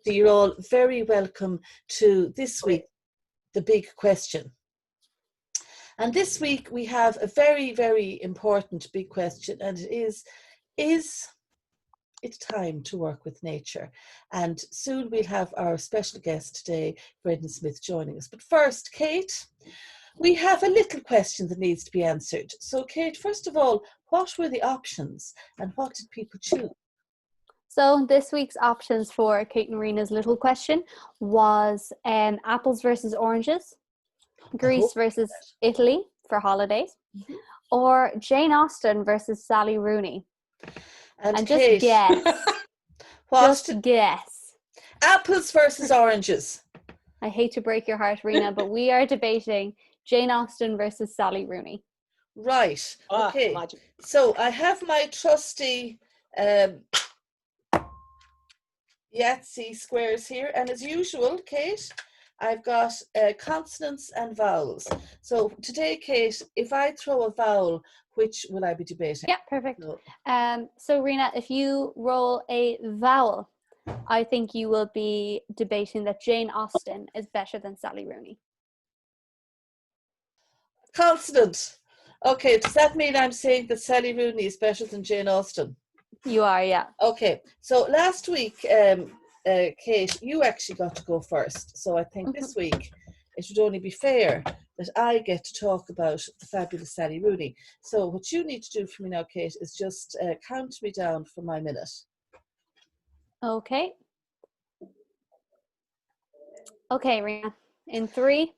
So you're all very welcome to this week, The Big Question. And this week we have a very, very important big question, and it is it time to work with nature? And soon we'll have our special guest today, Brendan Smith, joining us. But first, Kate, we have a little question that needs to be answered. So Kate, first of all, what were the options and what did people choose? So this week's options for Kate and Rena's little question was apples versus oranges, Greece versus Italy for holidays, or Jane Austen versus Sally Rooney. And just Kate, guess. Just guess. Apples versus oranges. I hate to break your heart, Rena, but we are debating Jane Austen versus Sally Rooney. Right. Okay. So I have my trusty Yahtzee squares here, and as usual, Kate, I've got consonants and vowels. So today, Kate, if I throw a vowel, which will I be debating? Yeah, perfect. So Rena, if you roll a vowel, I think you will be debating that Jane Austen is better than Sally Rooney. Consonant. Okay, does that mean I'm saying that Sally Rooney is better than Jane Austen? You are, yeah. Okay, so last week, Kate, you actually got to go first. So I think this week it would only be fair that I get to talk about the fabulous Sally Rooney. So what you need to do for me now, Kate, is just count me down for my minute. Okay. Okay, Rena. In 3,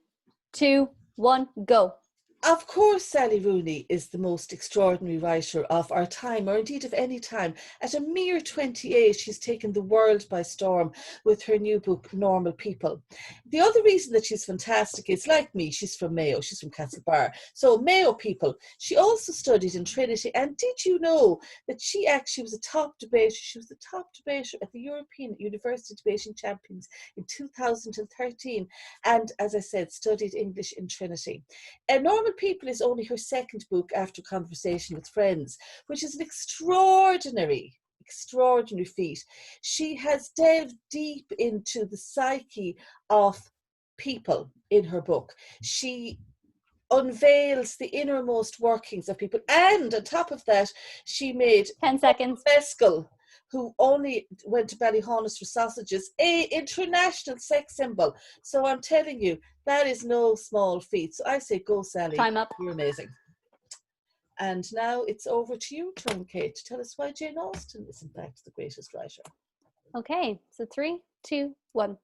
2, 1, go. Of course, Sally Rooney is the most extraordinary writer of our time, or indeed of any time. At a mere 28, she's taken the world by storm with her new book, Normal People. The other reason that she's fantastic is, like me, she's from Mayo, she's from Castlebar. So Mayo people. She also studied in Trinity, and did you know that she actually was a top debater? She was the top debater at the European University Debating Champions in 2013, and as I said, studied English in Trinity. Normal People is only her second book after Conversation with Friends, which is an extraordinary feat. She has delved deep into the psyche of people in her book. She unveils the innermost workings of people, and on top of that, she made 10 seconds. Mescal, who only went to Ballyhonus for sausages, an international sex symbol. So I'm telling you, that is no small feat. So I say, go, Sally. Time up. You're amazing. And now it's over to you, turn, Kate, to tell us why Jane Austen is in fact the greatest writer. Okay, so 3, 2, 1.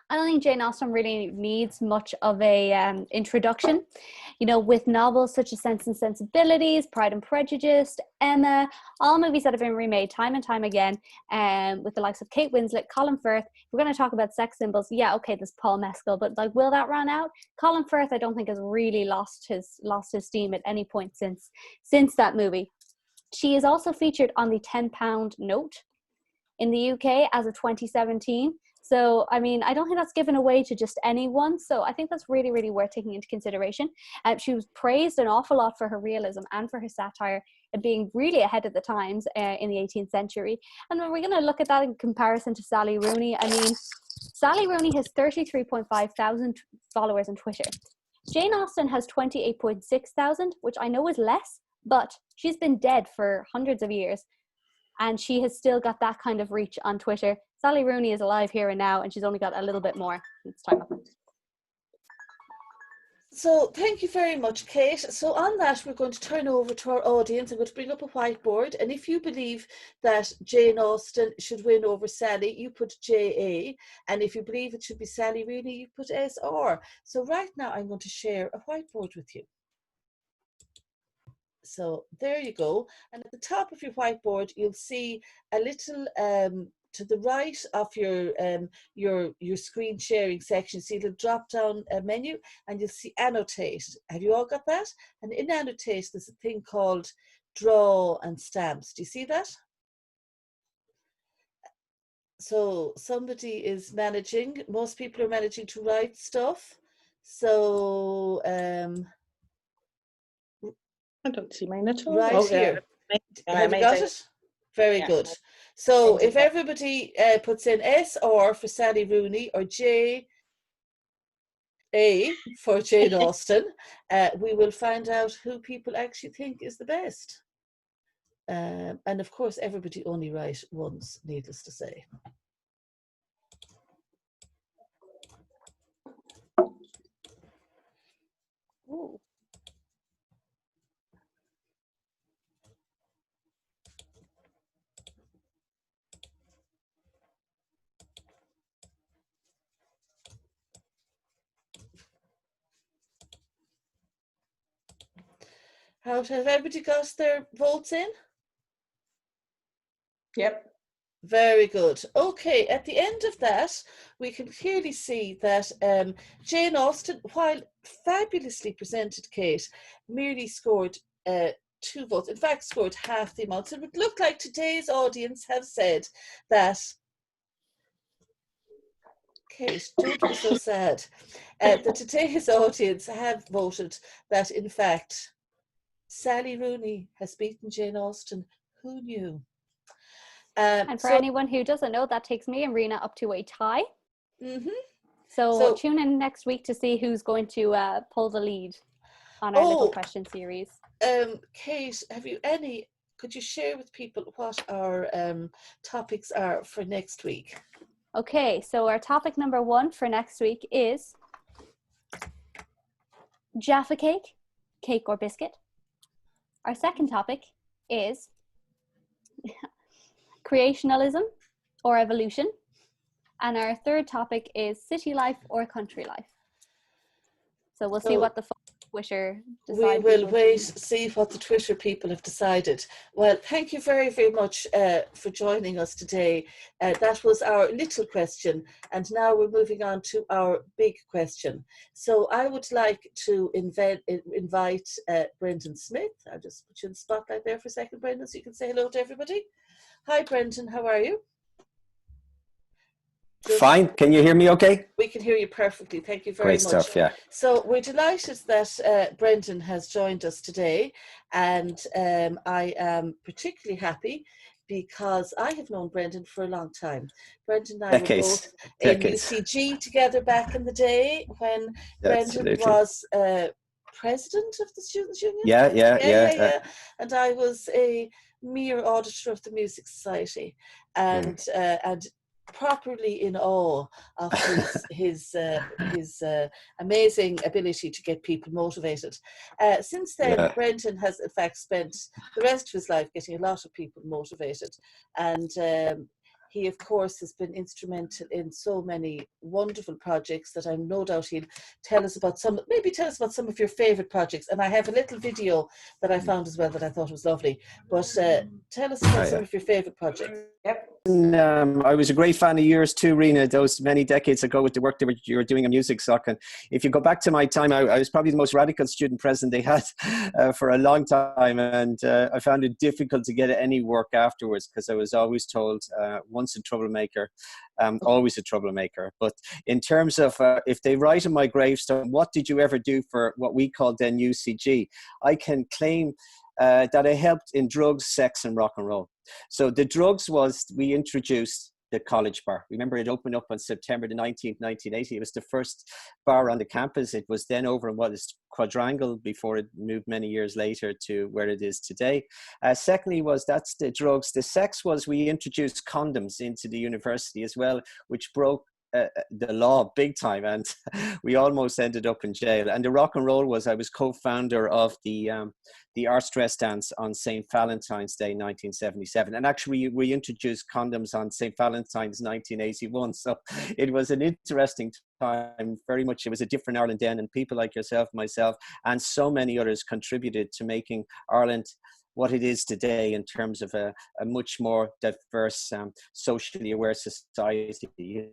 I don't think Jane Austen really needs much of a introduction. You know, with novels such as Sense and Sensibilities, Pride and Prejudice, Emma, all movies that have been remade time and time again, with the likes of Kate Winslet, Colin Firth. We're going to talk about sex symbols. Yeah, okay, there's Paul Mescal, but like, will that run out? Colin Firth, I don't think has really lost his steam at any point since that movie. She is also featured on the £10 note in the UK as of 2017. So, I mean, I don't think that's given away to just anyone. So I think that's really, really worth taking into consideration. She was praised an awful lot for her realism and for her satire, and being really ahead of the times in the 18th century. And when we're going to look at that in comparison to Sally Rooney, I mean, Sally Rooney has 33.5 thousand followers on Twitter. Jane Austen has 28.6 thousand, which I know is less, but she's been dead for hundreds of years. And she has still got that kind of reach on Twitter. Sally Rooney is alive here and now, and she's only got a little bit more. It's time up. So thank you very much, Kate. So on that, we're going to turn over to our audience. I'm going to bring up a whiteboard. And if you believe that Jane Austen should win over Sally, you put JA. And if you believe it should be Sally Rooney, you put SR. So right now, I'm going to share a whiteboard with you. So there you go. And at the top of your whiteboard, you'll see a little to the right of your screen sharing section. See the drop down menu, and you'll see annotate. Have you all got that? And in annotate, there's a thing called draw and stamps. Do you see that? So somebody is managing. Most people are managing to write stuff. So I don't see mine at all. Right here. Have you got it? Very good. So if Ended up. everybody puts in SR for Sally Rooney or JA for Jane Austen, we will find out who people actually think is the best. And of course, everybody only write once, needless to say. Ooh. Have everybody got their votes in? Yep. Very good. Okay, at the end of that, we can clearly see that Jane Austen, while fabulously presented, Kate, merely scored 2 votes. In fact, scored half the amount. So it would look like today's audience have said that. Kate, don't be so sad. That today's audience have voted that, in fact, Sally Rooney has beaten Jane Austen. Who knew? And for anyone who doesn't know, that takes me and Rena up to a tie. Mm-hmm. So tune in next week to see who's going to pull the lead on our little question series. Kate, could you share with people what our topics are for next week? Okay, so our topic number 1 for next week is Jaffa cake, cake or biscuit. Our second topic is creationalism or evolution. And our third topic is city life or country life. So we'll see what the Twitter decides. We will wait, see what the Twitter people have decided. Well, thank you very, very much for joining us today. That was our little question. And now we're moving on to our big question. So I would like to invite Brendan Smith. I'll just put you in the spotlight there for a second, Brendan, so you can say hello to everybody. Hi, Brendan. How are you? Fine. Can you hear me okay? We can hear you perfectly. Thank you very much. Great stuff, yeah. So we're delighted that Brendan has joined us today. And I am particularly happy because I have known Brendan for a long time. Brendan and I were both in UCG together back in the day when Brendan was president of the Students' Union. Yeah. And I was a mere auditor of the Music Society. And properly in awe of his amazing ability to get people motivated. Since then, Brendan has in fact spent the rest of his life getting a lot of people motivated, and he of course has been instrumental in so many wonderful projects that I'm no doubt he'll tell us about some of your favorite projects. And I have a little video that I found as well that I thought was lovely, but tell us about some of your favorite projects. Yep. I was a great fan of yours too, Rena, those many decades ago with the work that you were doing in Music Soc. And if you go back to my time, I was probably the most radical student president they had for a long time. And I found it difficult to get any work afterwards because I was always told, once a troublemaker, always a troublemaker. But in terms of if they write on my gravestone, what did you ever do for what we called then UCG? I can claim that I helped in drugs, sex and rock and roll. So the drugs was, we introduced the college bar. Remember, it opened up on September the 19th, 1980. It was the first bar on the campus. It was then over in what is Quadrangle before it moved many years later to where it is today. Secondly that's the drugs. The sex was, we introduced condoms into the university as well, which broke the law big time, and we almost ended up in jail. And the rock and roll was, I was co-founder of the Arts Dress Dance on St. Valentine's Day 1977, and actually we introduced condoms on St. Valentine's 1981. So it was an interesting time. Very much, it was a different Ireland then, and people like yourself, myself, and so many others contributed to making Ireland what it is today in terms of a much more diverse, socially aware society,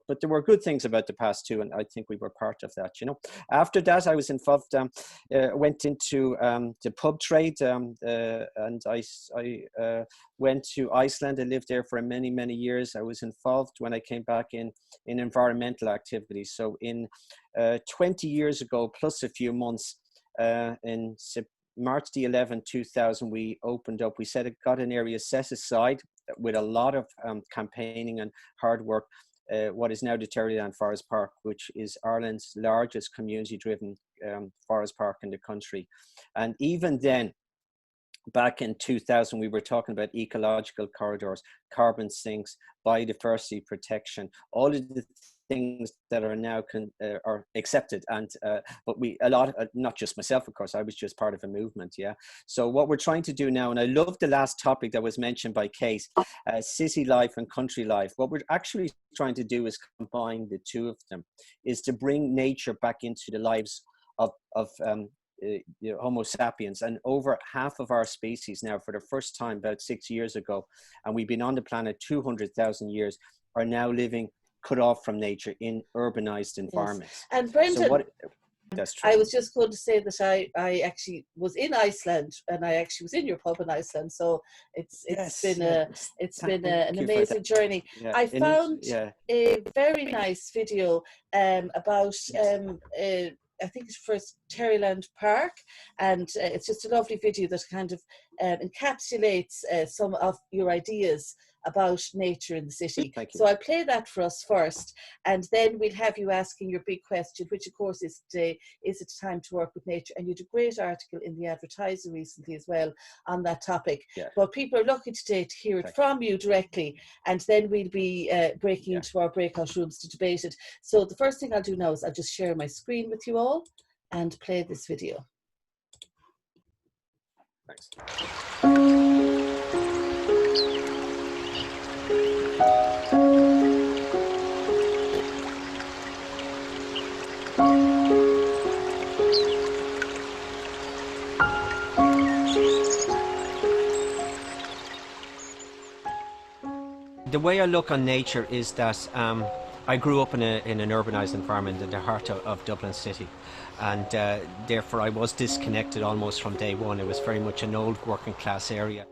but there were good things about the past too, and I think we were part of that, After that, I was involved, went into the pub trade, and I went to Iceland. I lived there for many, many years. I was involved when I came back in environmental activities. So in 20 years ago, plus a few months, in March the 11th, 2000, we opened up. We said it got an area set aside with a lot of campaigning and hard work. What is now the Terryland Forest Park, which is Ireland's largest community-driven forest park in the country. And even then, back in 2000, we were talking about ecological corridors, carbon sinks, biodiversity protection, all of the things that are now are accepted. And but not just myself, of course, I was just part of a movement. Yeah. So what we're trying to do now, and I love the last topic that was mentioned by Kate, city life and country life. What we're actually trying to do is combine the two of them, is to bring nature back into the lives of Homo sapiens. And over half of our species now, for the first time about 6 years ago, and we've been on the planet 200,000 years, are now living cut off from nature in urbanized environments. Yes. And Brendan, so that's true. I was just going to say that I actually was in Iceland, and I actually was in your pub in Iceland. So it's been an amazing journey. Yeah. I found a very nice video about I think it's for Terryland Park, and it's just a lovely video that kind of encapsulates some of your ideas about nature in the city. So I'll play that for us first, and then we'll have you asking your big question, which of course is today, is it time to work with nature? And you did a great article in the Advertiser recently as well on that topic. Yeah. But people are lucky today to hear it from you directly, and then we'll be breaking into our breakout rooms to debate it. So the first thing I'll do now is I'll just share my screen with you all and play this video. Thanks. The way I look on nature is that I grew up in an urbanised environment in the heart of Dublin City, and therefore I was disconnected almost from day one. It was very much an old working class area.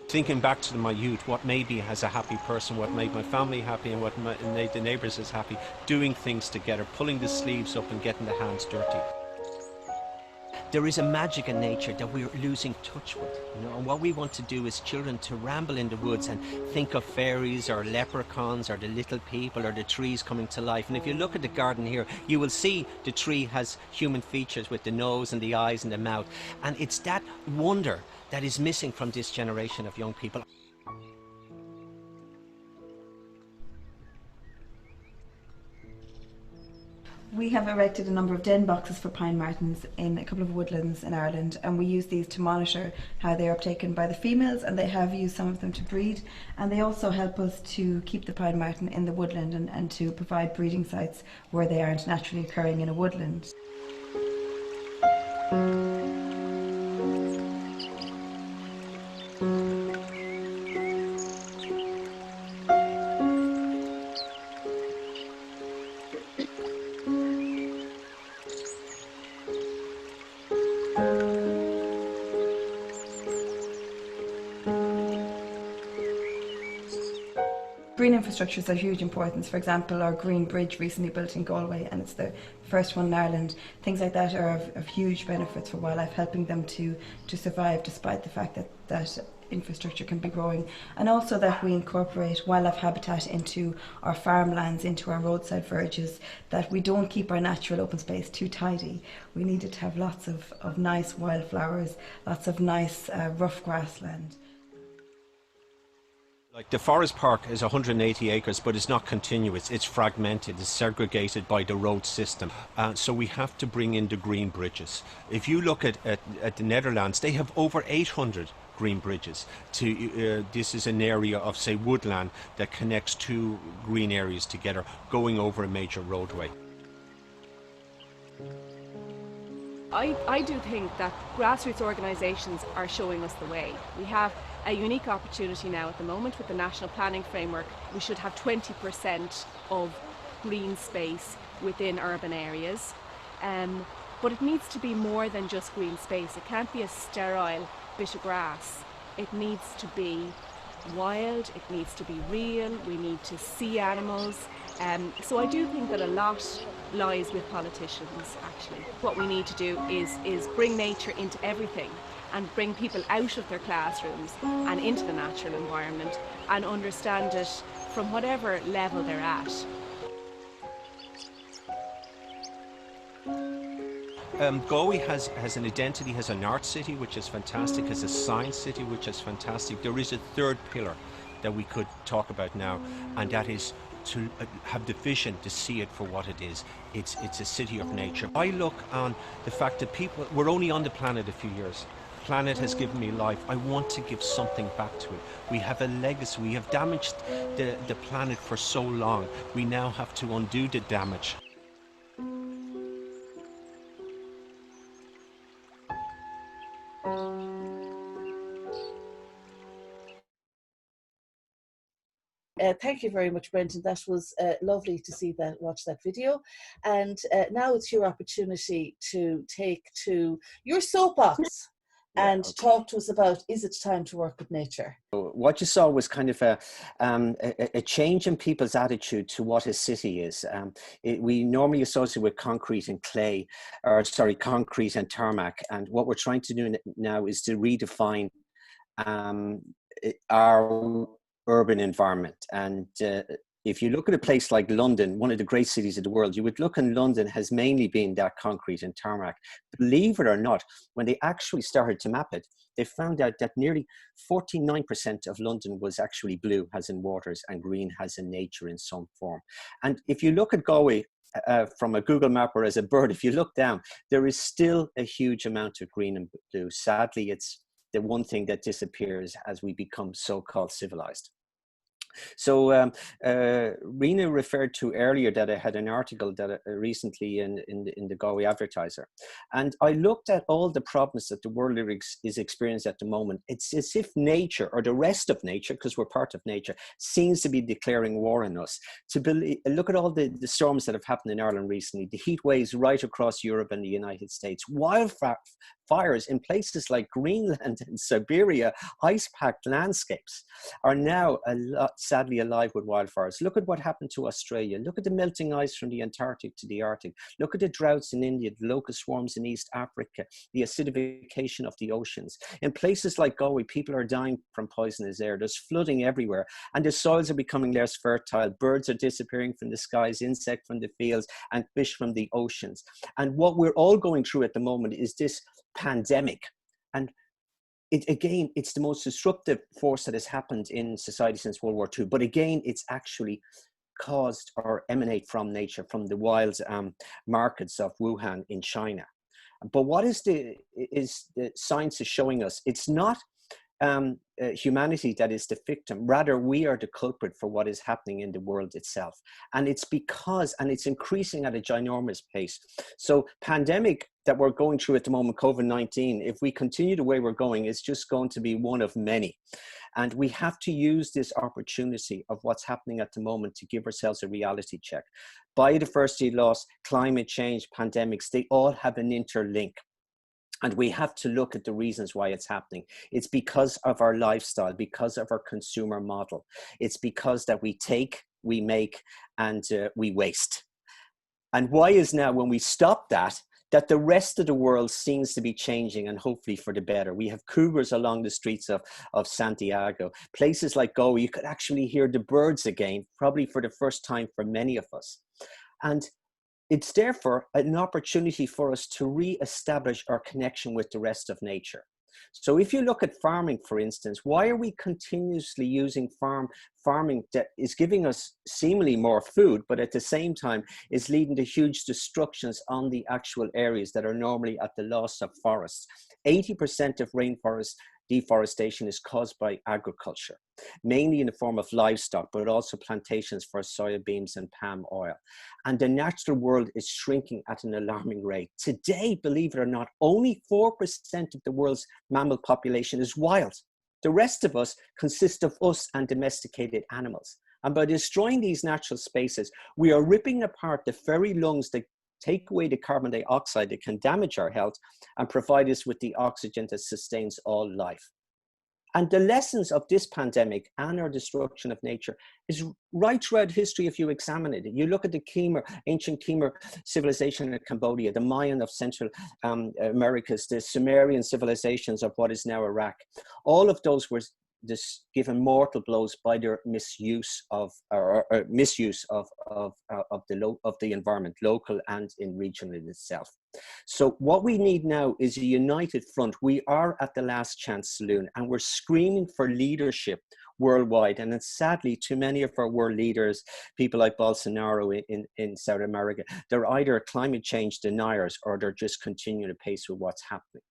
Thinking back to my youth, what made me as a happy person, what made my family happy, and what made the neighbours as happy, doing things together, pulling the sleeves up and getting the hands dirty. There is a magic in nature that we're losing touch with, and what we want to do is children to ramble in the woods and think of fairies or leprechauns or the little people or the trees coming to life. And if you look at the garden here, you will see the tree has human features with the nose and the eyes and the mouth, and it's that wonder that is missing from this generation of young people. We have erected a number of den boxes for pine martens in a couple of woodlands in Ireland, and we use these to monitor how they are uptaken by the females, and they have used some of them to breed, and they also help us to keep the pine marten in the woodland and to provide breeding sites where they aren't naturally occurring in a woodland. Green infrastructures are huge importance. For example, our green bridge recently built in Galway, and it's the first one in Ireland. Things like that are of huge benefits for wildlife, helping them to survive despite the fact that infrastructure can be growing. And also that we incorporate wildlife habitat into our farmlands, into our roadside verges, that we don't keep our natural open space too tidy. We need it to have lots of nice wildflowers, lots of nice rough grassland. Like the forest park is 180 acres, but it's not continuous. It's fragmented. It's segregated by the road system. So we have to bring in the green bridges. If you look at the Netherlands, they have over 800 green bridges. This is an area of, say, woodland that connects two green areas together, going over a major roadway. I do think that grassroots organisations are showing us the way. We have a unique opportunity now at the moment with the National Planning Framework. We should have 20% of green space within urban areas, but it needs to be more than just green space. It can't be a sterile bit of grass. It needs to be wild, it needs to be real, we need to see animals. So I do think that a lot lies with politicians, actually. What we need to do is bring nature into everything and bring people out of their classrooms and into the natural environment and understand it from whatever level they're at. Galway has an identity, has an art city, which is fantastic, has a science city, which is fantastic. There is a third pillar that we could talk about now, and that is to have the vision to see it for what it is. It's a city of nature. I look on the fact that we're only on the planet a few years. The planet has given me life. I want to give something back to it. We have a legacy. We have damaged the planet for so long. We now have to undo the damage. Thank you very much, Brendan. That was lovely to see that, watch that video. And now it's your opportunity to take to your soapbox and talk to us about, is it time to work with nature? What you saw was kind of a change in people's attitude to what a city is. We normally associate with concrete and clay, or sorry, concrete and tarmac. And what we're trying to do now is to redefine our urban environment. And if you look at a place like London, one of the great cities of the world, you would look, and London has mainly been that concrete and tarmac. Believe it or not, when they actually started to map it, they found out that nearly 49% of London was actually blue, as in waters, and green, as in nature in some form. And if you look at Galway from a Google map or as a bird, if you look down, there is still a huge amount of green and blue. Sadly, it's the one thing that disappears as we become so-called civilized. So Rena referred to earlier that I had an article that recently in the Galway Advertiser, and I looked at all the problems that the world is experiencing at the moment. It's as if nature, or the rest of nature, because we're part of nature, seems to be declaring war on us. Look at all the storms that have happened in Ireland recently, the heat waves right across Europe and the United States, wildfires in places like Greenland and Siberia, ice-packed landscapes are now sadly alive with wildfires. Look at what happened to Australia. Look at the melting ice from the Antarctic to the Arctic. Look at the droughts in India, the locust swarms in East Africa, the acidification of the oceans. In places like Galway, people are dying from poisonous air. There's flooding everywhere, and the soils are becoming less fertile. Birds are disappearing from the skies, insects from the fields, and fish from the oceans. And what we're all going through at the moment is this pandemic. And again, it's the most disruptive force that has happened in society since World War II. But again, it's actually caused or emanate from nature, from the wild markets of Wuhan in China. But what is the science is showing us? It's not humanity that is the victim. Rather, we are the culprit for what is happening in the world itself. And it's because, and it's increasing at a ginormous pace. So pandemic that we're going through at the moment, COVID-19, if we continue the way we're going, it's just going to be one of many. And we have to use this opportunity of what's happening at the moment to give ourselves a reality check. Biodiversity loss, climate change, pandemics, they all have an interlink. And we have to look at the reasons why it's happening. It's because of our lifestyle, because of our consumer model. It's because that we take, we make, and we waste. And why is now, when we stop that the rest of the world seems to be changing, and hopefully for the better. We have cougars along the streets of Santiago. Places like Galway, you could actually hear the birds again, probably for the first time for many of us. And it's therefore an opportunity for us to re-establish our connection with the rest of nature. So if you look at farming, for instance, why are we continuously using farming that is giving us seemingly more food, but at the same time is leading to huge destructions on the actual areas that are normally at the loss of forests? 80% of rainforest deforestation is caused by agriculture, mainly in the form of livestock, but also plantations for soybeans and palm oil. And the natural world is shrinking at an alarming rate. Today, believe it or not, only 4% of the world's mammal population is wild. The rest of us consist of us and domesticated animals. And by destroying these natural spaces, we are ripping apart the very lungs that take away the carbon dioxide that can damage our health and provide us with the oxygen that sustains all life. And the lessons of this pandemic and our destruction of nature is right throughout history. If you examine it, you look at the Khmer, ancient Khmer civilization in Cambodia, the Mayan of Central Americas, the Sumerian civilizations of what is now Iraq. All of those were given mortal blows by their misuse of the environment, local and in regional in itself. So what we need now is a united front. We are at the last chance saloon, and we're screaming for leadership worldwide. And it's sadly, too many of our world leaders, people like Bolsonaro in South America, they're either climate change deniers or they're just continuing to pace with what's happening.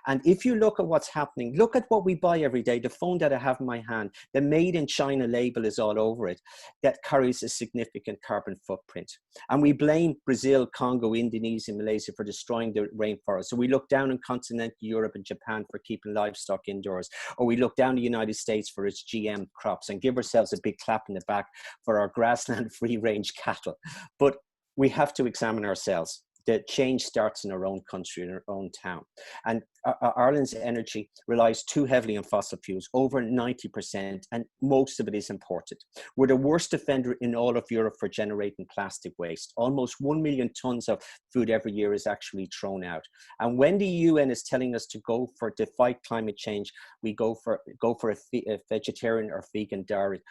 And if you look at what's happening, look at what we buy every day. The phone that I have in my hand, the made in China label is all over it. That carries a significant carbon footprint. And we blame Brazil, Congo, Indonesia, Malaysia for destroying the rainforest. So we look down on continental Europe and Japan for keeping livestock indoors. Or we look down the United States for its GM crops and give ourselves a big clap in the back for our grassland free range cattle. But we have to examine ourselves. The change starts in our own country, in our own town. And Ireland's energy relies too heavily on fossil fuels, over 90%, and most of it is imported. We're the worst offender in all of Europe for generating plastic waste. Almost 1 million tons of food every year is actually thrown out. And when the UN is telling us to fight climate change, we go for a vegetarian or vegan diet.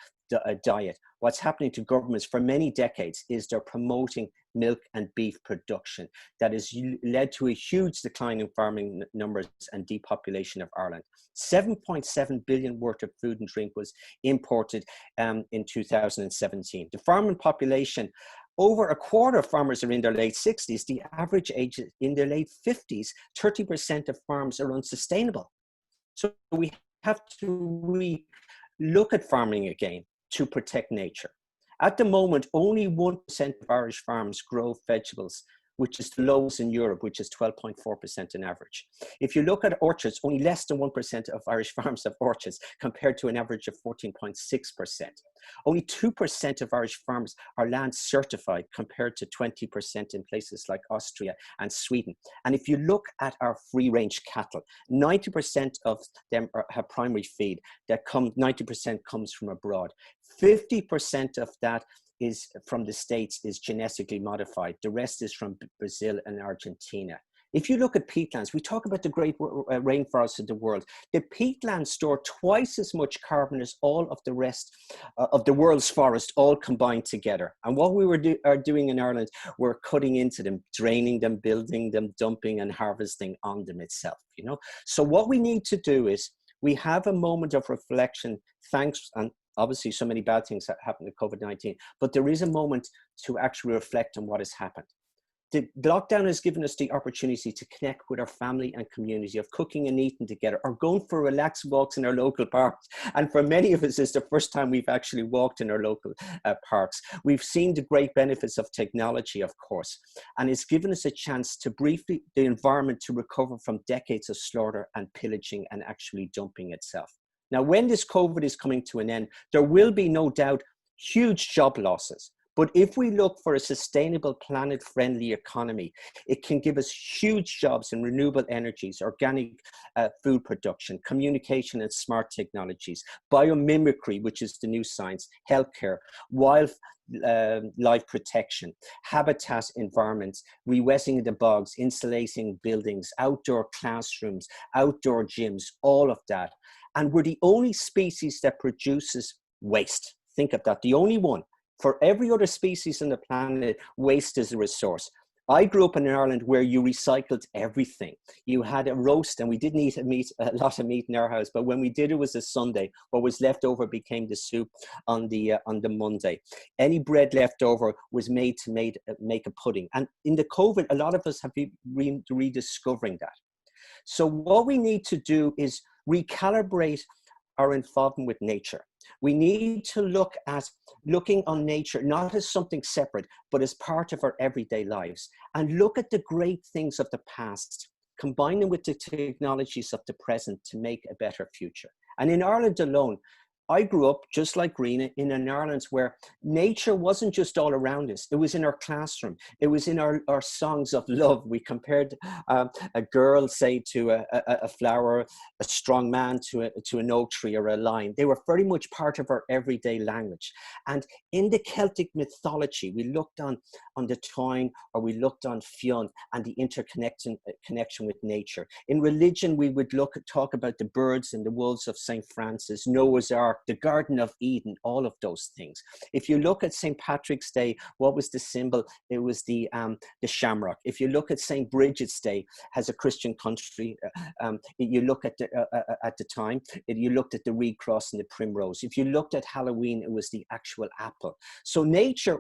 What's happening to governments for many decades is they're promoting milk and beef production that has led to a huge decline in farming numbers and depopulation of Ireland. 7.7 billion worth of food and drink was imported in 2017. The farming population, over a quarter of farmers are in their late 60s. The average age is in their late 50s. 30% of farms are unsustainable. So we have to look at farming again to protect nature. At the moment, only 1% of Irish farms grow vegetables, which is the lowest in Europe, which is 12.4% on average. If you look at orchards, only less than 1% of Irish farms have orchards, compared to an average of 14.6%. Only 2% of Irish farms are land certified, compared to 20% in places like Austria and Sweden. And if you look at our free range cattle, 90% of them have primary feed. 90% comes from abroad. 50% of that is from the States, is genetically modified. The rest is from Brazil and Argentina. If you look at peatlands, we talk about the great rainforests of the world. The peatlands store twice as much carbon as all of the rest of the world's forest, all combined together. And what we are doing in Ireland, we're cutting into them, draining them, building them, dumping and harvesting on them itself, you know? So what we need to do is, we have a moment of reflection, thanks, and obviously so many bad things that happened with COVID-19, but there is a moment to actually reflect on what has happened. The lockdown has given us the opportunity to connect with our family and community, of cooking and eating together, or going for relaxed walks in our local parks. And for many of us, it's the first time we've actually walked in our local parks. We've seen the great benefits of technology, of course, and it's given us a chance to briefly, the environment to recover from decades of slaughter and pillaging and actually dumping itself. Now, when this COVID is coming to an end, there will be no doubt huge job losses. But if we look for a sustainable, planet-friendly economy, it can give us huge jobs in renewable energies, organic food production, communication and smart technologies, biomimicry, which is the new science, healthcare, wildlife protection, habitat environments, re-wetting the bogs, insulating buildings, outdoor classrooms, outdoor gyms, all of that. And we're the only species that produces waste. Think of that, the only one. For every other species on the planet, waste is a resource. I grew up in Ireland where you recycled everything. You had a roast, and we didn't eat a lot of meat in our house, but when we did, it was a Sunday. What was left over became the soup on the Monday. Any bread left over was made to make a pudding. And in the COVID, a lot of us have been rediscovering that. So what we need to do is recalibrate our involvement with nature. We need to looking on nature, not as something separate, but as part of our everyday lives, and look at the great things of the past, combine them with the technologies of the present to make a better future. And in Ireland alone, I grew up, just like Rena, in an Ireland where nature wasn't just all around us. It was in our classroom. It was in our songs of love. We compared a girl, say, to a flower, a strong man to an oak tree or a lion. They were very much part of our everyday language. And in the Celtic mythology, we looked on the Táin, or we looked on Fionn and the connection with nature. In religion, we would talk about the birds and the wolves of St. Francis, Noah's Ark, the Garden of Eden, all of those things. If you look at St. Patrick's Day, what was the symbol? It was the shamrock. If you look at St. Bridget's Day, as a Christian country, you look at the time, you looked at the reed cross and the primrose. If you looked at Halloween, it was the actual apple. So nature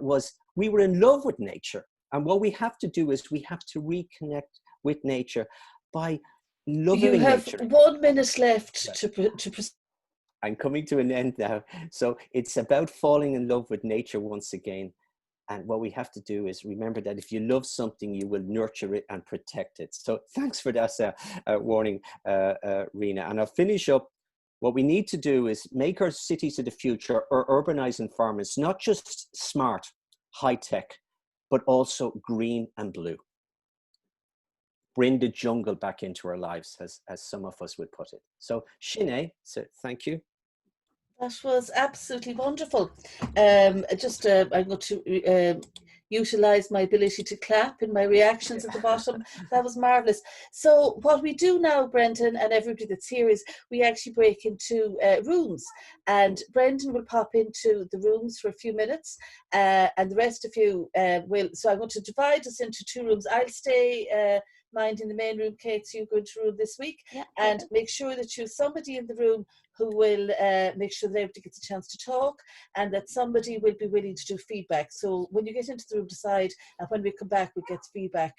we were in love with nature. And what we have to do is we have to reconnect with nature by loving nature. You have 1 minute left to I'm coming to an end now. So it's about falling in love with nature once again. And what we have to do is remember that if you love something, you will nurture it and protect it. So thanks for that warning, Rena. And I'll finish up. What we need to do is make our cities of the future, or urbanize environments, not just smart, high tech, but also green and blue. Bring the jungle back into our lives, as some of us would put it. So Sinead, so thank you. That was absolutely wonderful. I'm going to utilize my ability to clap in my reactions at the bottom. That was marvelous. So what we do now, Brendan, and everybody that's here, is we actually break into rooms, and Brendan will pop into the rooms for a few minutes, and the rest of you will. So I'm going to divide us into 2 rooms. I'll stay minding the main room, Kate, so you go into room this week, and make sure that you have somebody in the room who will make sure that everybody gets a chance to talk, and that somebody will be willing to do feedback. So when you get into the room, decide, and when we come back, we get feedback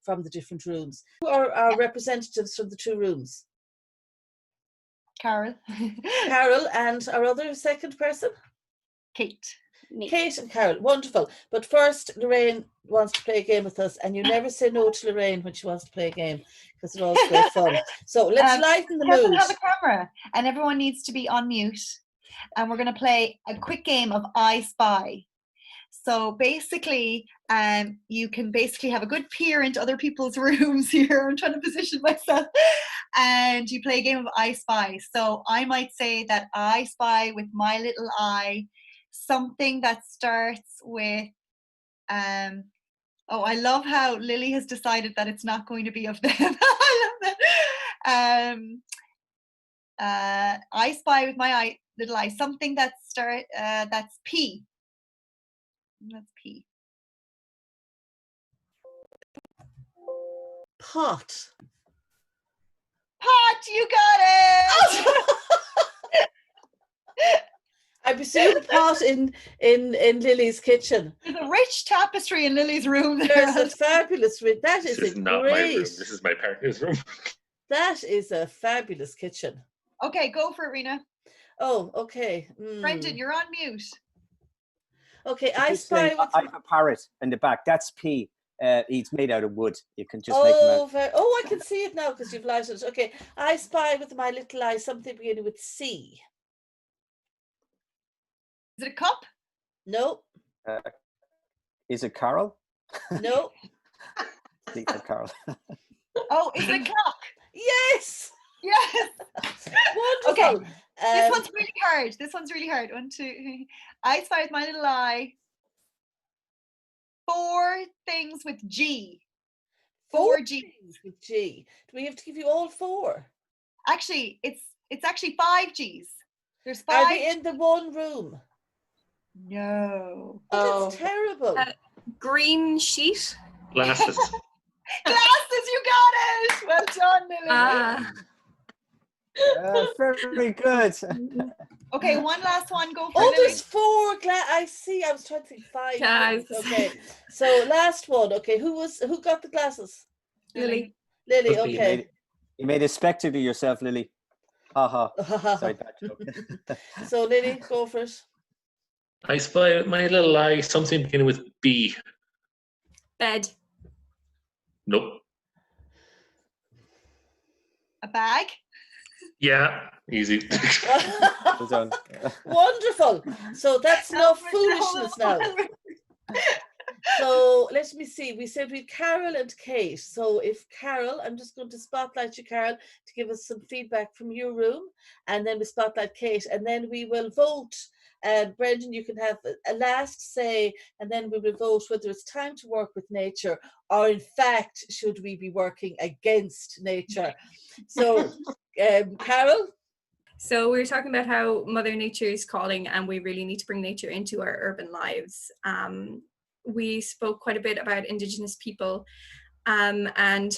from the different rooms. Who are our representatives from the 2 rooms? Carol. Carol, and our other second person? Kate. Me. Kate and Carol, wonderful. But first, Lorraine wants to play a game with us, and you never say no to Lorraine when she wants to play a game, because it's always great fun. So let's lighten the mood. Doesn't have a camera, and everyone needs to be on mute. And we're going to play a quick game of I Spy. So basically, you can basically have a good peer into other people's rooms here. I'm trying to position myself. And you play a game of I Spy. So I might say that I spy with my little eye something that starts with I love how Lily has decided that it's not going to be of them. I love that. I spy with my little eye something that that's P. That's P. Pot. Pot, you got it. I presume pot in Lily's kitchen. There's a rich tapestry in Lily's room. There's a fabulous. That is this is not great. my room. This is my partner's room. That is a fabulous kitchen. Okay, go for it, Rena. Oh, okay. Brendan, you're on mute. Okay, I spy with. I have a parrot in the back. That's P. It's made out of wood. You can just make them out. I can see it now because you've lighted it. Okay, I spy with my little eye something beginning with C. Is it a cup? No. Is it Carol? No. Carol. Oh, is it a clock? Yes. Yes. Wonderful. Okay. This one's really hard. This one's really hard. 1, 2. I spy with my little eye 4 things with G. 4 G's with G. Do we have to give you all 4? Actually, it's actually 5 G's. There's 5. Are they in the one room? No. Oh, that's terrible. Green sheet. Glasses. Glasses, you got it. Well done, Lily. Very good. Okay, one last one. Go for Lily. There's 4 I see. I was trying to think 5. Yes. Okay. So last one. Okay, who got the glasses? Lily. Lily. Okay. You made a spectacle of yourself, Lily. Ha ha. Sorry, bad joke. So Lily, go for it. I spy with my little eye something beginning with B. Bed. Nope. a bag. Yeah, easy. Well done. Wonderful. So that's no Oh, foolishness now. So let me see. We said we Carol and Kate. So if Carol, I'm just going to spotlight you, Carol, to give us some feedback from your room, and then we spotlight Kate, and then we will vote. Brendan, you can have a last say, and then we will vote whether it's time to work with nature, or in fact, should we be working against nature? So, Carol. So we were talking about how Mother Nature is calling and we really need to bring nature into our urban lives. We spoke quite a bit about Indigenous people and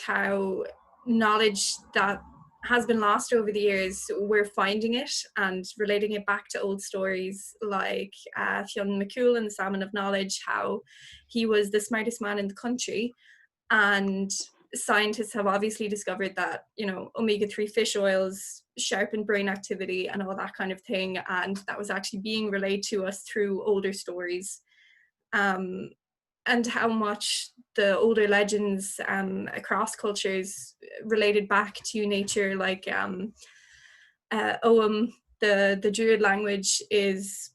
how knowledge that has been lost over the years, we're finding it and relating it back to old stories like Fionn McCool and the Salmon of Knowledge, how he was the smartest man in the country. And scientists have obviously discovered that, you know, omega-3 fish oils sharpen brain activity and all that kind of thing, and that was actually being relayed to us through older stories, and how much the older legends across cultures related back to nature, like Ogham, the Druid language is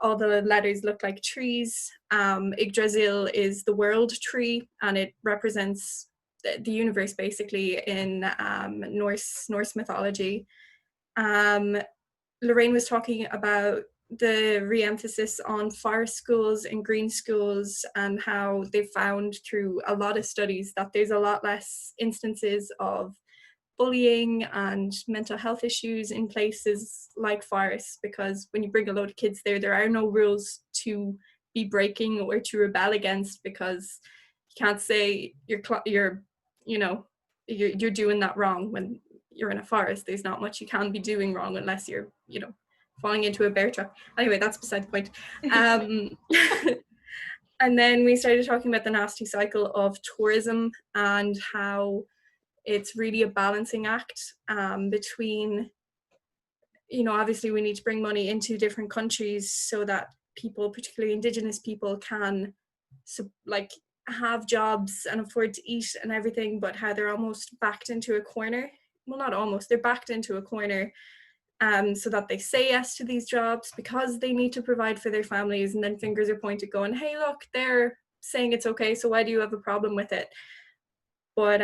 all the letters look like trees. Yggdrasil is the world tree, and it represents the universe basically in Norse mythology. Lorraine was talking about the re-emphasis on forest schools and green schools, and how they found through a lot of studies that there's a lot less instances of bullying and mental health issues in places like forests, because when you bring a load of kids there, there are no rules to be breaking or to rebel against, because you can't say you're doing that wrong when you're in a forest. There's not much you can be doing wrong unless you're, you know, falling into a bear trap. Anyway, that's beside the point. And then we started talking about the nasty cycle of tourism and how it's really a balancing act between, you know, obviously we need to bring money into different countries so that people, particularly Indigenous people, can have jobs and afford to eat and everything, but how they're almost backed into a corner. Well, not almost, they're backed into a corner so that they say yes to these jobs because they need to provide for their families, and then fingers are pointed going, hey, look, they're saying it's okay, so why do you have a problem with it? But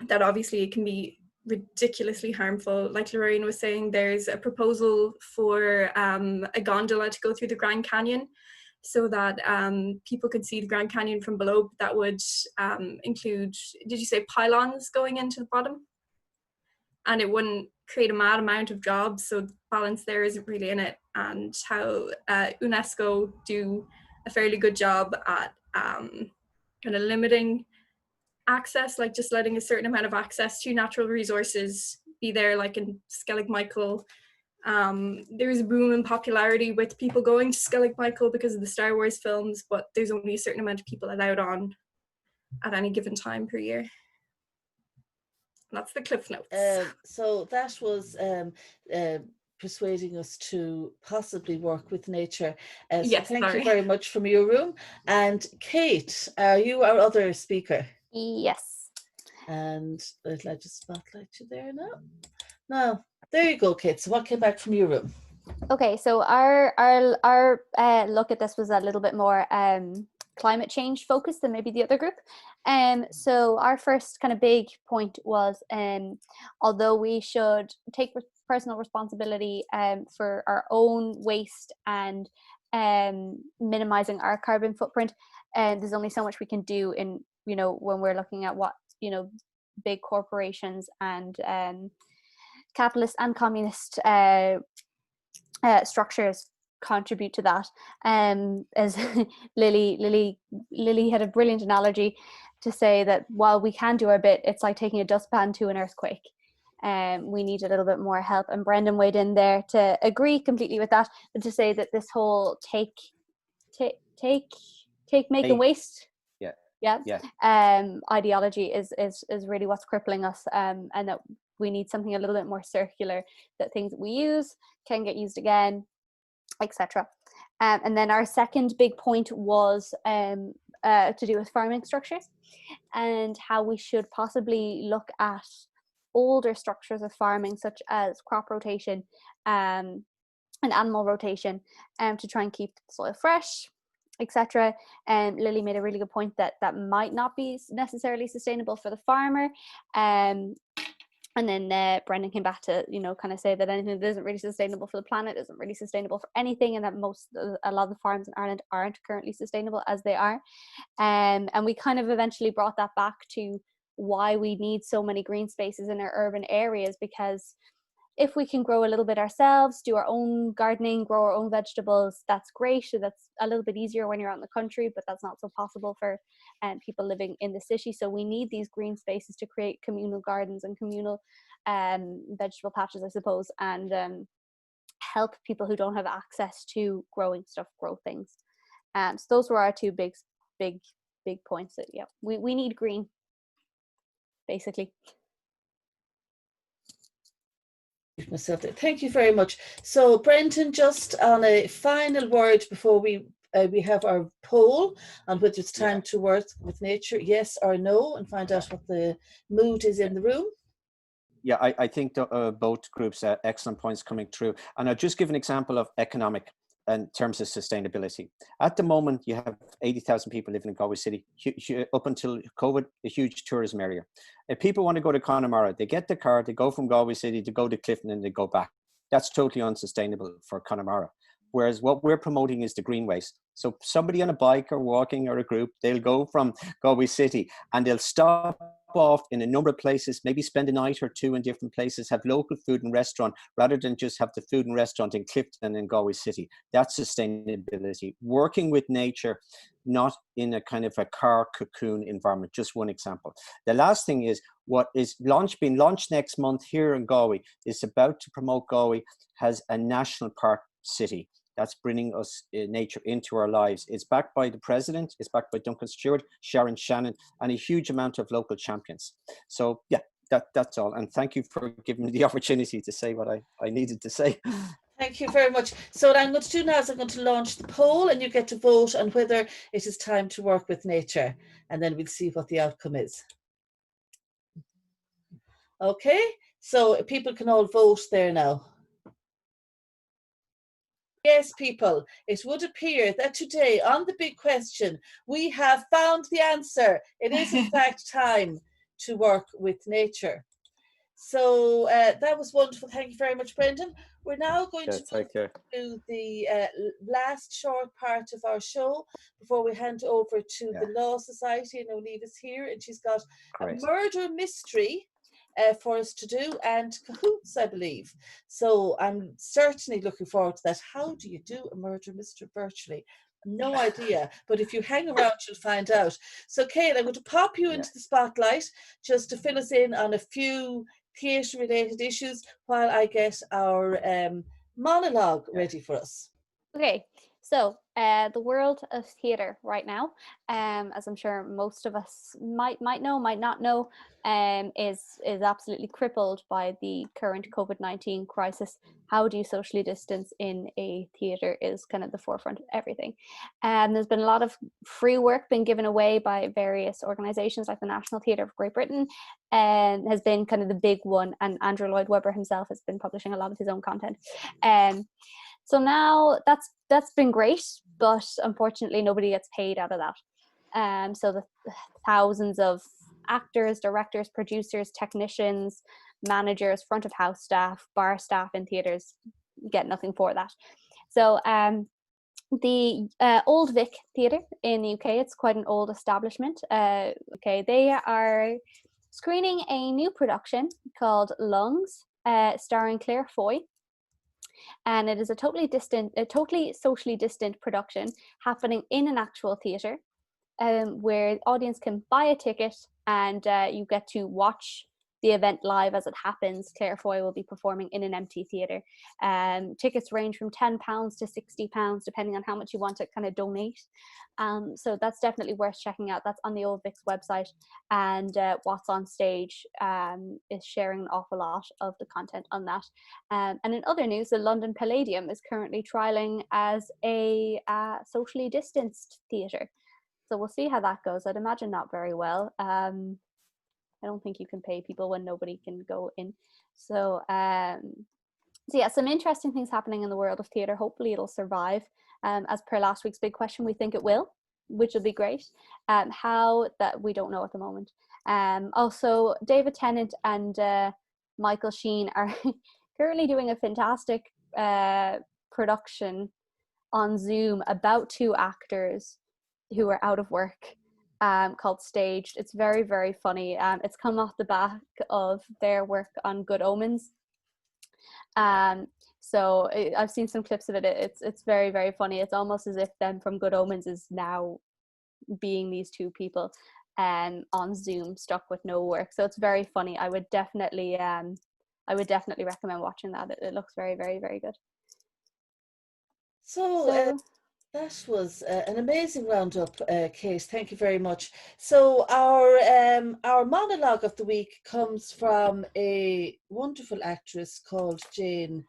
that obviously it can be ridiculously harmful. Like Lorraine was saying, there's a proposal for a gondola to go through the Grand Canyon so that people could see the Grand Canyon from below. That would include, did you say pylons going into the bottom? And it wouldn't create a mad amount of jobs, so the balance there isn't really in it. And how UNESCO do a fairly good job at kind of limiting access, like just letting a certain amount of access to natural resources be there, like in Skellig Michael. There's a boom in popularity with people going to Skellig Michael because of the Star Wars films, but there's only a certain amount of people allowed on at any given time per year. That's the Cliff Notes. So that was persuading us to possibly work with nature. So yes, thank you very much from your room. And Kate, are you our other speaker? Yes. And I just spotlight you there now. Now, there you go, Kate. So what came back from your room? Okay, so our look at this was a little bit more climate change focused than maybe the other group. So our first kind of big point was, although we should take personal responsibility for our own waste and minimizing our carbon footprint, and there's only so much we can do in, you know, when we're looking at what, you know, big corporations and capitalist and communist structures contribute to that. As Lily had a brilliant analogy to say that while we can do our bit, it's like taking a dustpan to an earthquake. We need a little bit more help, and Brendan weighed in there to agree completely with that, but to say that this whole take make and waste ideology is really what's crippling us, and that we need something a little bit more circular, that things that we use can get used again, etc. And then our second big point was to do with farming structures and how we should possibly look at older structures of farming, such as crop rotation and animal rotation, to try and keep the soil fresh, etc. And Lily made a really good point that that might not be necessarily sustainable for the farmer. And then Brendan came back to, kind of say that anything that isn't really sustainable for the planet isn't really sustainable for anything, and that a lot of the farms in Ireland aren't currently sustainable as they are. And we kind of eventually brought that back to why we need so many green spaces in our urban areas, because if we can grow a little bit ourselves, do our own gardening, grow our own vegetables, that's great. So that's a little bit easier when you're out in the country, but that's not so possible for people living in the city. So we need these green spaces to create communal gardens and communal vegetable patches, I suppose, and help people who don't have access to growing stuff grow things. So those were our two big points. That we need green, basically. Myself there. Thank you very much. So Brendan, just on a final word before we have our poll on whether it's time to work with nature, yes or no, and find out what the mood is in the room. Yeah, I think both groups excellent points coming through. And I'll just give an example of economic in terms of sustainability. At the moment, you have 80,000 people living in Galway City. Up until COVID, a huge tourism area. If people want to go to Connemara, they get the car, they go from Galway City to go to Clifton and they go back. That's totally unsustainable for Connemara. Whereas what we're promoting is the greenways. So somebody on a bike or walking or a group, they'll go from Galway City and they'll stop off in a number of places, maybe spend a night or two in different places, have local food and restaurant rather than just have the food and restaurant in Clifton and Galway City. That's sustainability. Working with nature, not in a kind of a car cocoon environment. Just one example. The last thing is what is being launched next month here in Galway is about to promote Galway as a national park city. That's bringing us nature into our lives. It's backed by the president, it's backed by Duncan Stewart, Sharon Shannon, and a huge amount of local champions. So yeah, that's all. And thank you for giving me the opportunity to say what I needed to say. Thank you very much. So what I'm going to do now is I'm going to launch the poll and you get to vote on whether it is time to work with nature. And then we'll see what the outcome is. Okay, so people can all vote there now. Yes, people, it would appear that today on the big question, we have found the answer. It is in fact time to work with nature. So that was wonderful. Thank you very much, Brendan. We're now going to do the last short part of our show before we hand over to the Law Society. And Oliva's here and she's got a murder mystery for us to do, and cahoots, I believe. So I'm certainly looking forward to that. How do you do a murder mystery virtually? No idea, but if you hang around, you'll find out. So, Kate, I'm going to pop you into the spotlight just to fill us in on a few theatre-related issues while I get our monologue ready for us. Okay, so the world of theatre right now, as I'm sure most of us might know, might not know, is absolutely crippled by the current COVID-19 crisis. How do you socially distance in a theatre is kind of the forefront of everything. There's been a lot of free work being given away by various organisations like the National Theatre of Great Britain, and has been kind of the big one, and Andrew Lloyd Webber himself has been publishing a lot of his own content. So now that's been great, but unfortunately nobody gets paid out of that. So the thousands of actors, directors, producers, technicians, managers, front of house staff, bar staff in theatres get nothing for that. So the Old Vic Theatre in the UK, it's quite an old establishment. They are screening a new production called Lungs, starring Claire Foy. And it is a totally socially distant production happening in an actual theatre, where the audience can buy a ticket and you get to watch the event live as it happens. Claire Foy will be performing in an empty theatre. Tickets range from £10 to £60, depending on how much you want to kind of donate. So that's definitely worth checking out. That's on the Old Vic's website, and What's on Stage is sharing an awful lot of the content on that. And in other news, the London Palladium is currently trialling as a socially distanced theatre. So we'll see how that goes. I'd imagine not very well. I don't think you can pay people when nobody can go in. So, so yeah, some interesting things happening in the world of theatre. Hopefully it'll survive. As per last week's big question, we think it will, which will be great. How, that we don't know at the moment. Also, David Tennant and Michael Sheen are currently doing a fantastic production on Zoom about two actors who are out of work, called Staged. It's very, very funny. It's come off the back of their work on Good Omens. So I've seen some clips of it. It's very, very funny. It's almost as if them from Good Omens is now being these two people on Zoom stuck with no work. So it's very funny. I would definitely recommend watching that. It looks very, very, very good. So that was an amazing roundup, Kate. Thank you very much. So our monologue of the week comes from a wonderful actress called Jane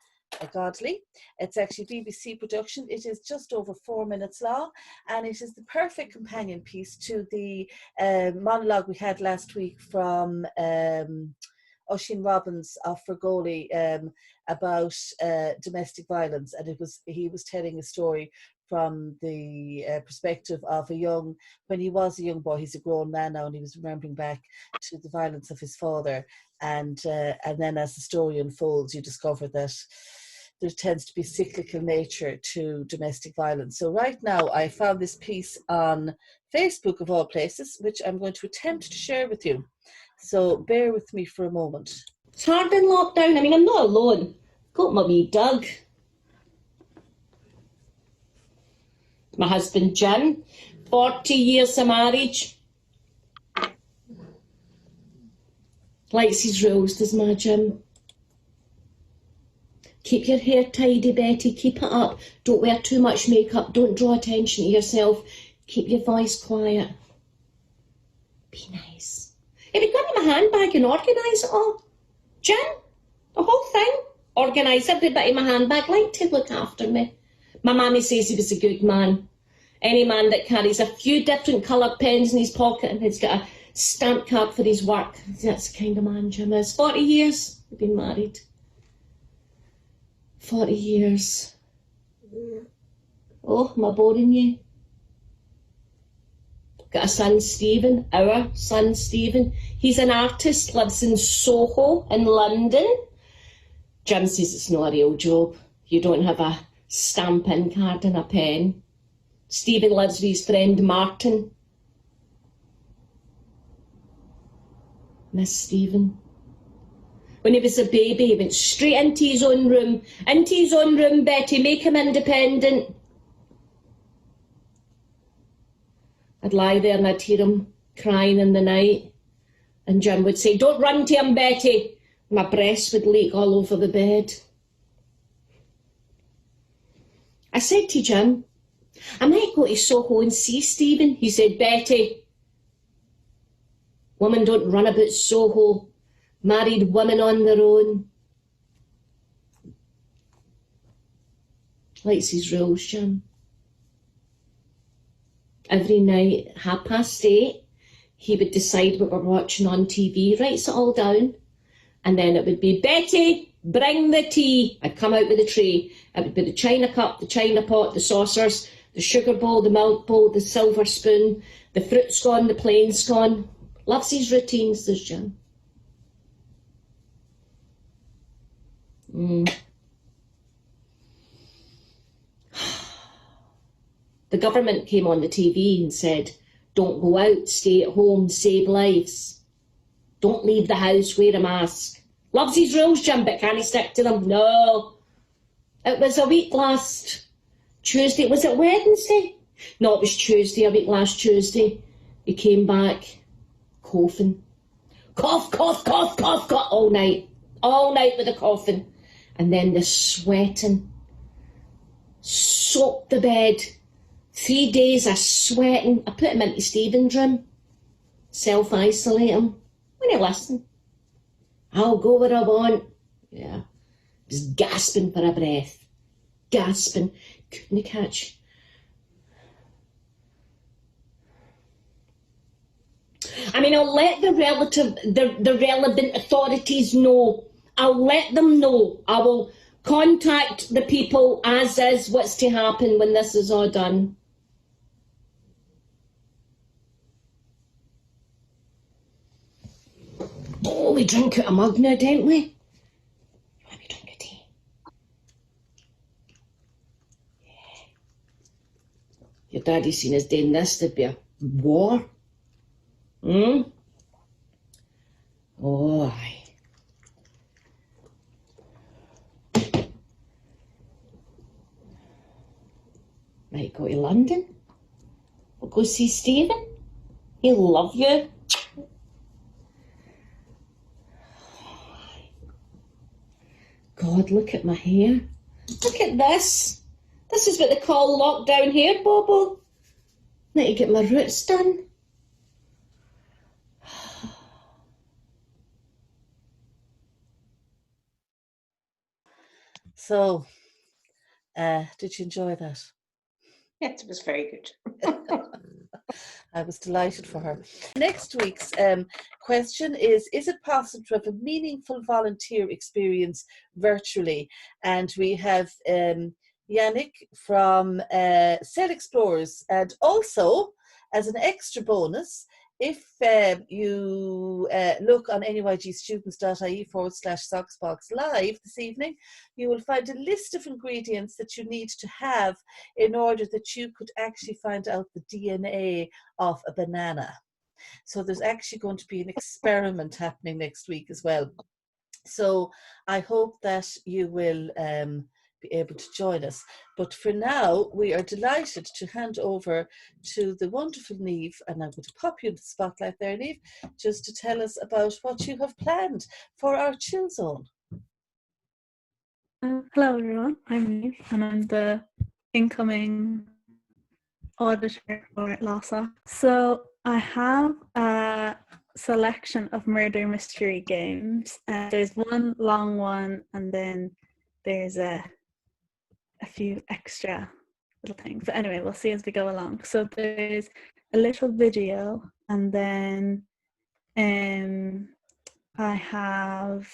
Godley. It's actually BBC production. It is just over 4 minutes long, and it is the perfect companion piece to the monologue we had last week from Oisin Robbins of Fergoli about domestic violence, and he was telling a story from the perspective of when he was a young boy. He's a grown man now, and he was remembering back to the violence of his father, and then as the story unfolds, you discover that there tends to be cyclical nature to domestic violence. So right now, I found this piece on Facebook of all places, which I'm going to attempt to share with you. So bear with me for a moment. It's hard in lockdown. I mean, I'm not alone. Got my wee Doug. My husband Jim. 40 years of marriage. Likes his rules, does my Jim. Keep your hair tidy, Betty. Keep it up. Don't wear too much makeup. Don't draw attention to yourself. Keep your voice quiet. Be nice. If you got in my handbag and organise it all. Jim, the whole thing. Organise every bit of my handbag. Like to look after me. My mammy says he was a good man. Any man that carries a few different coloured pens in his pocket and has got a stamp card for his work. That's the kind of man Jim is. 40 years we've been married. 40 years. Oh, am I boring you? Got a son, Stephen, our son, Stephen. He's an artist, lives in Soho in London. Jim says it's not a real job. You don't have a stamp-in card and a pen. Stephen lives with his friend Martin. Miss Stephen. When he was a baby, he went straight into his own room. Into his own room, Betty, make him independent. I'd lie there and I'd hear him crying in the night. And Jim would say, don't run to him, Betty. My breast would leak all over the bed. I said to Jim, I might go to Soho and see Stephen. He said, Betty, women don't run about Soho. Married women on their own. Likes his rules, Jim. Every night, 8:30, he would decide what we're watching on TV, writes it all down, and then it would be, Betty, bring the tea. I'd come out with a tray. It would be the china cup, the china pot, the saucers, the sugar bowl, the milk bowl, the silver spoon, the fruit scone, the plain scone. Loves his routines, this Jim. The government came on the TV and said, don't go out, stay at home, save lives. Don't leave the house, wear a mask. Loves his rules, Jim, but can he stick to them? No. It was a week last Tuesday. Was it Wednesday? No, it was Tuesday, a week last Tuesday. He came back coughing. Cough, cough, cough, cough, cough, all night. All night with the coughing. And then the sweating. Soaked the bed. 3 days of sweating. I put him into Stephen's room. Self-isolate him. When he listen. I'll go where I want. Yeah. Just gasping for a breath. Gasping. Couldn't catch. I mean, I'll let the relevant authorities know. I'll let them know. I will contact the people as is what's to happen when this is all done. Oh, we drink out a mug now, don't we? Let me drink a tea. Your daddy seen us doing this, there'd be a war. Oh, aye. Might go to London. We'll go see Stephen. He'll love you. God, look at my hair. Look at this. This is what they call lockdown hair, Bobo. Need to get my roots done. So, did you enjoy that? Yes, it was very good. I was delighted for her. Next week's question is it possible to have a meaningful volunteer experience virtually? And we have Yannick from Cell Explorers. And also, as an extra bonus, if you look on nygstudents.ie/Socksbox Live this evening, you will find a list of ingredients that you need to have in order that you could actually find out the DNA of a banana. So there's actually going to be an experiment happening next week as well. So I hope that you will be able to join us. But for now, we are delighted to hand over to the wonderful Niamh, and I'm going to pop you in the spotlight there, Niamh, just to tell us about what you have planned for our chill zone. Hello everyone, I'm Niamh and I'm the incoming auditor for LASA. So I have a selection of murder mystery games. There's one long one and then there's a few extra little things. But anyway, we'll see as we go along. So there's a little video and then I have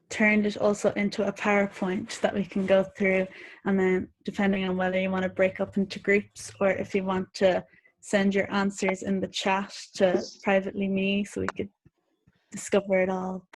turned it also into a PowerPoint that we can go through, and then depending on whether you want to break up into groups or if you want to send your answers in the chat to privately me so we could discover it all